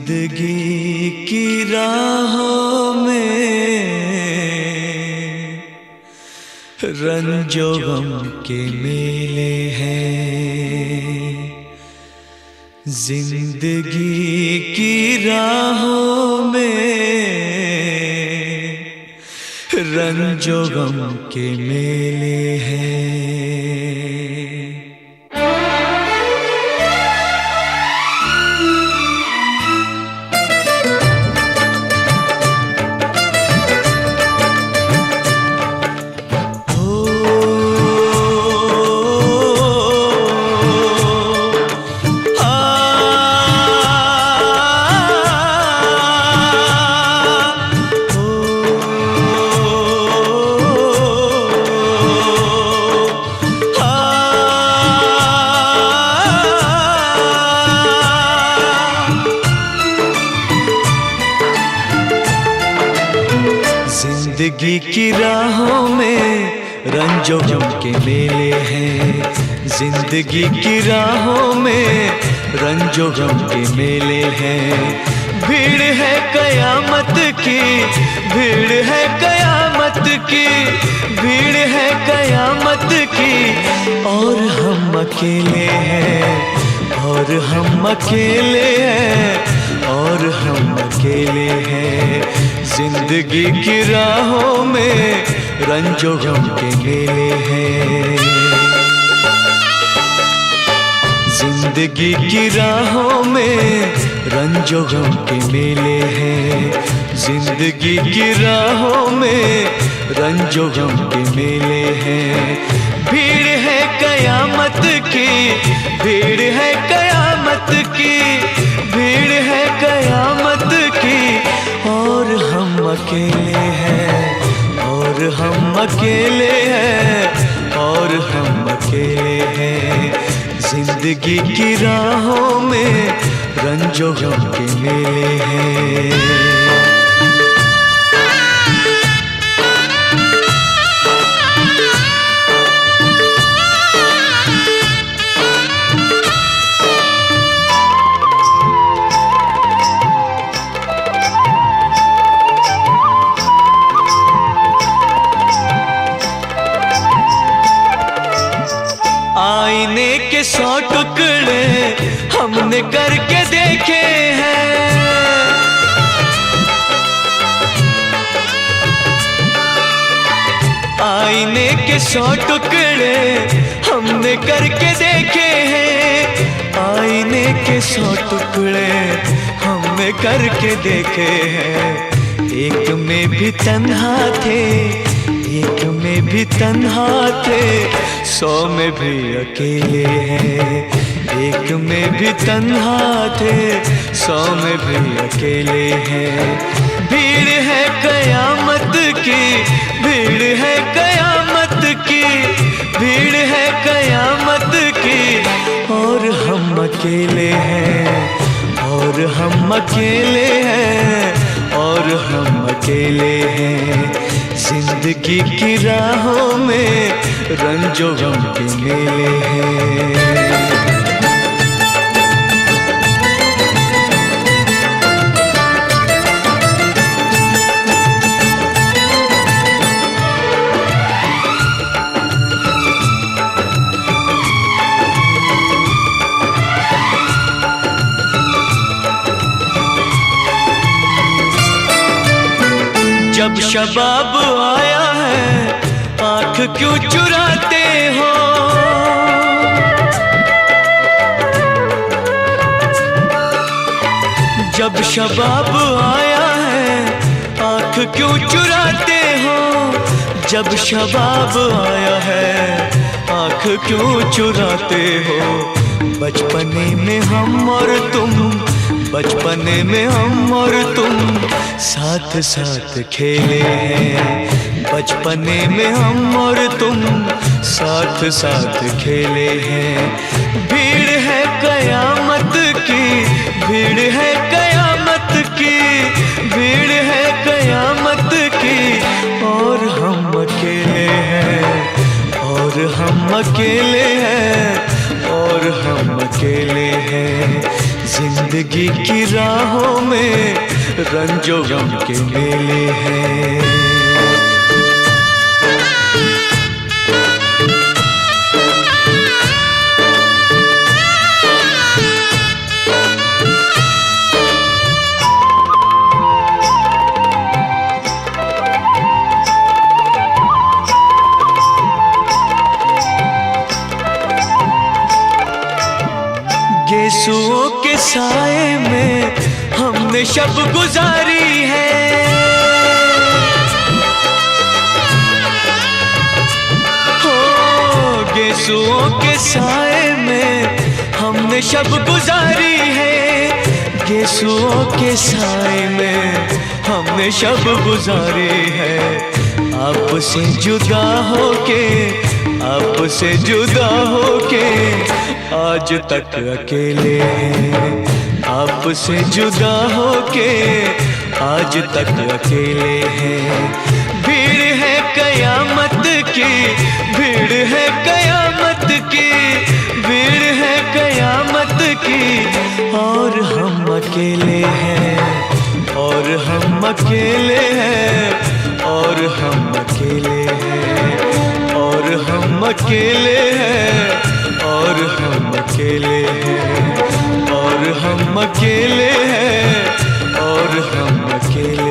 जिंदगी की राहों में रंजो गम के मेले हैं। जिंदगी की राहों में रंजो गम के मेले हैं। जिंदगी की राहों में रंजो गम के मेले हैं। जिंदगी की राहों में रंजो गम के मेले हैं। भीड़ है कयामत की, भीड़ है कयामत की, भीड़ है कयामत की। और हम अकेले हैं, और हम अकेले हैं, और हम अकेले हैं। जिंदगी की राहों में रंजो गम के मेले हैं। जिंदगी की राहों में रंजो गम के मेले हैं। जिंदगी की राहों में रंजो गम के मेले हैं। भीड़ है कयामत की, भीड़ है कयामत की, भीड़ है कयामत की। और हम अकेले हैं, और हम अकेले हैं, और हम अकेले हैं। जिंदगी की राहों में रंजो गम के मेले हैं। आईने के 100 टुकड़े हमने करके देखे हैं। आईने के 100 टुकड़े हमने करके देखे हैं। आईने के 100 टुकड़े हमने करके देखे हैं। एक में भी तन्हा थे, एक में भी तन्हा थे, 100 में भी अकेले हैं। एक में भी तन्हा थे, 100 में भी अकेले हैं। भीड़ है कयामत की, भीड़ है कयामत की, भीड़ है कयामत की। और हम अकेले हैं, और हम अकेले हैं, और हम अकेले हैं। जिंदगी की राहों में रंजो गम के मेले हैं। जब शबाब आया है आँख क्यों चुराते हो। जब शबाब आया है आँख क्यों चुराते हो। जब शबाब आया है आँख क्यों चुराते हो। बचपने में हम और तुम, बचपने में हम और तुम साथ साथ खेले हैं। बचपने में हम और तुम साथ साथ खेले हैं। भीड़ है कयामत की, भीड़ है कयामत की, भीड़ है कयामत की। और हम अकेले हैं, और हम अकेले हैं, और हम अकेले हैं। जिंदगी की राहों में रंजो गम के मेले हैं। गेसुओं के साए में हमने शब गुजारी है, हो गेसुओं के साए में हमने शब गुजारी है, गेसुओं के साए में हमने शब गुजारी है। आपसे जुदा होके, आपसे जुदा होके आज तक अकेले हैं, आपसे जुदा होके आज तक अकेले हैं। भीड़ है कयामत की, भीड़ है कयामत की, भीड़ है कयामत की, और हम अकेले हैं, और हम अकेले हैं, और हम अकेले हैं, और हम अकेले हैं, और हम अकेले हैं, और हम अकेले हैं, और हम अकेले